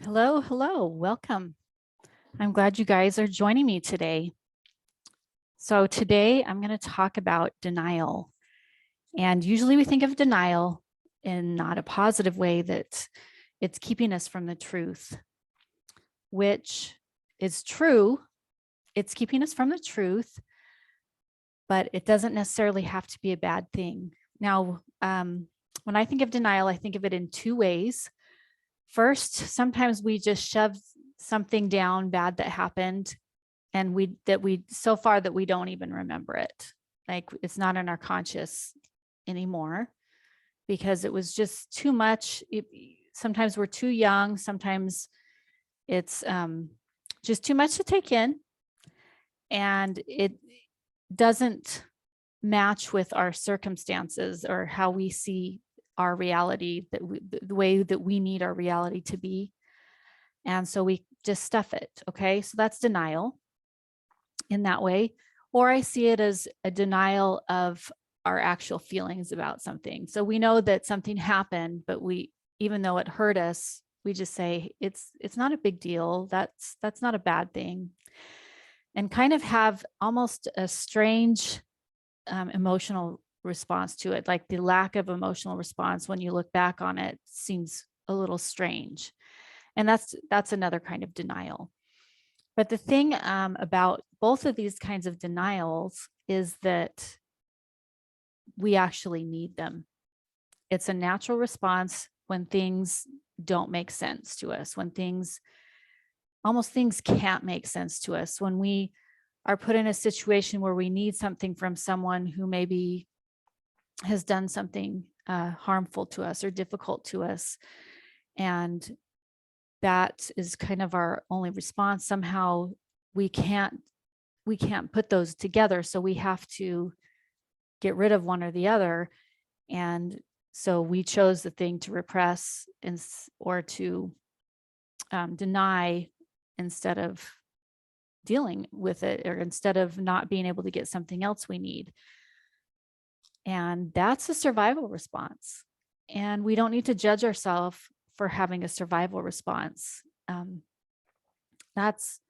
Hello, hello, welcome. I'm glad you guys are joining me today. So today I'm going to talk about denial. And usually we think of denial in not a positive way, that it's keeping us from the truth, which is true. It's keeping us from the truth, but it doesn't necessarily have to be a bad thing. Now, when I think of denial, I think of it in two ways. First, sometimes we just shove something down bad that happened, and we so far that we don't even remember it. Like, it's not in our conscious anymore because it was just too much. Sometimes we're too young. Sometimes it's just too much to take in, and it doesn't match with our circumstances or how we see our reality, the way that we need our reality to be. And so we just stuff it. Okay, so that's denial in that way. Or I see it as a denial of our actual feelings about something. So we know that something happened, but even though it hurt us, we just say it's not a big deal. That's not a bad thing. And kind of have almost a strange emotional response to it. Like, the lack of emotional response when you look back on it seems a little strange. And that's another kind of denial. But the thing about both of these kinds of denials is that we actually need them. It's a natural response when things don't make sense to us, when things can't make sense to us, when we are put in a situation where we need something from someone who maybe has done something harmful to us or difficult to us. And that is kind of our only response. Somehow we can't put those together. So we have to get rid of one or the other. And so we chose the thing to repress or to deny instead of dealing with it, or instead of not being able to get something else we need. And that's a survival response. And we don't need to judge ourselves for having a survival response. That's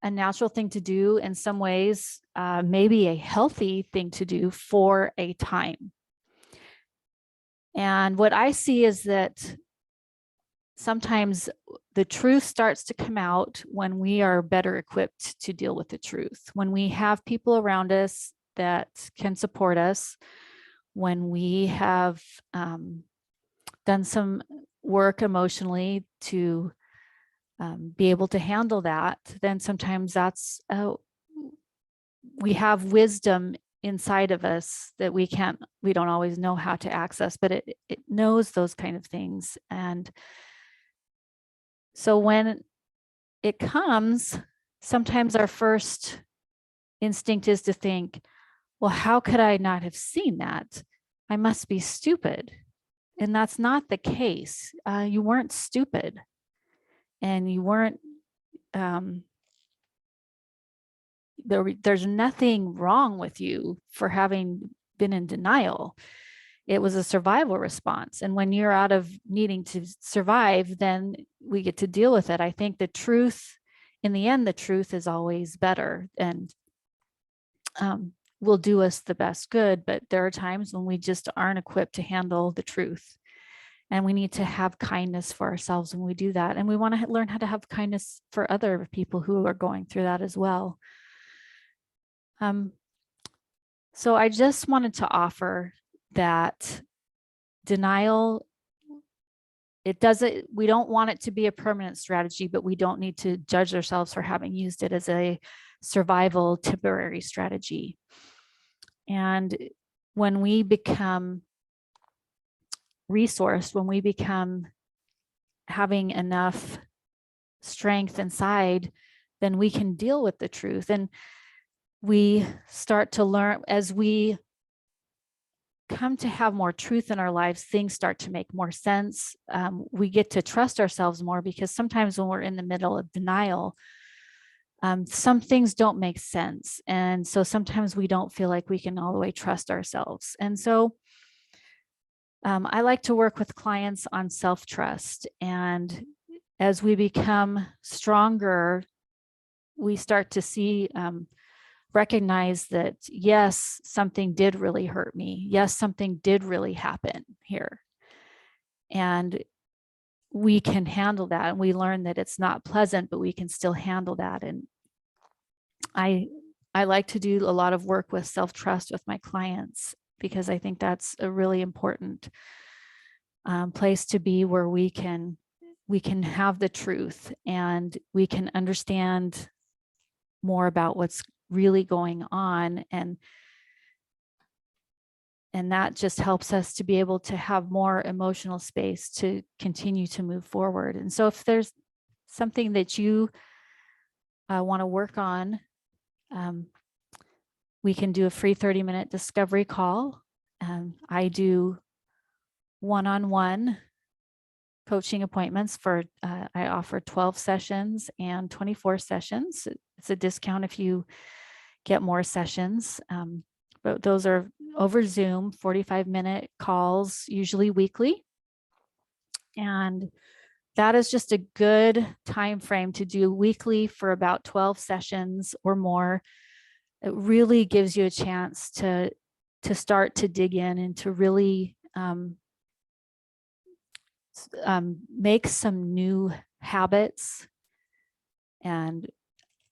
a natural thing to do in some ways, maybe a healthy thing to do for a time. And what I see is that sometimes the truth starts to come out when we are better equipped to deal with the truth, when we have people around us that can support us, when we have done some work emotionally to be able to handle that. Then sometimes we have wisdom inside of us that we don't always know how to access, but it knows those kind of things. And so when it comes, sometimes our first instinct is to think, well, how could I not have seen that? I must be stupid. And that's not the case. You weren't stupid, and you weren't, there's nothing wrong with you for having been in denial. It was a survival response. And when you're out of needing to survive, then we get to deal with it. I think the truth, in the end, the truth is always better and will do us the best good. But there are times when we just aren't equipped to handle the truth. And we need to have kindness for ourselves when we do that. And we want to learn how to have kindness for other people who are going through that as well. So I just wanted to offer that denial, we don't want it to be a permanent strategy, but we don't need to judge ourselves for having used it as a survival temporary strategy. And when we become resourced, when we become having enough strength inside, then we can deal with the truth. And we start to learn, as we come to have more truth in our lives, things start to make more sense. We get to trust ourselves more, because sometimes when we're in the middle of denial, some things don't make sense. And so sometimes we don't feel like we can all the way trust ourselves. And so I like to work with clients on self-trust. And as we become stronger, we start to see, recognize that, yes, something did really hurt me. Yes, something did really happen here. And we can handle that. And we learn that it's not pleasant, but we can still handle that. And I like to do a lot of work with self-trust with my clients, because I think that's a really important place to be, where we can have the truth and we can understand more about what's really going on, and that just helps us to be able to have more emotional space to continue to move forward. And so if there's something that you want to work on, we can do a free 30-minute discovery call. I do one-on-one coaching appointments for, I offer 12 sessions and 24 sessions. It's a discount if you get more sessions, but those are over Zoom, 45-minute calls, usually weekly. And that is just a good time frame to do weekly for about 12 sessions or more. It really gives you a chance to start to dig in and to really make some new habits and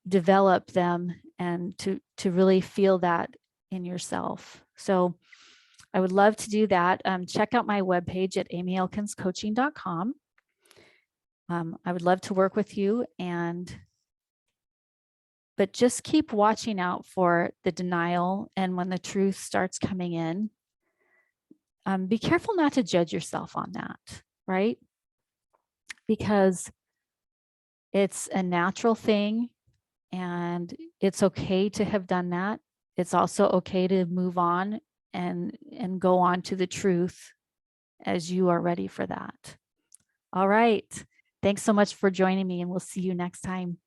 develop them, and to really feel that in yourself. So I would love to do that. Check out my webpage at amyelkinscoaching.com. I would love to work with you, but just keep watching out for the denial. And when the truth starts coming in, be careful not to judge yourself on that, right? Because it's a natural thing, and it's okay to have done that. It's also okay to move on and go on to the truth as you are ready for that. All right. Thanks so much for joining me, and we'll see you next time.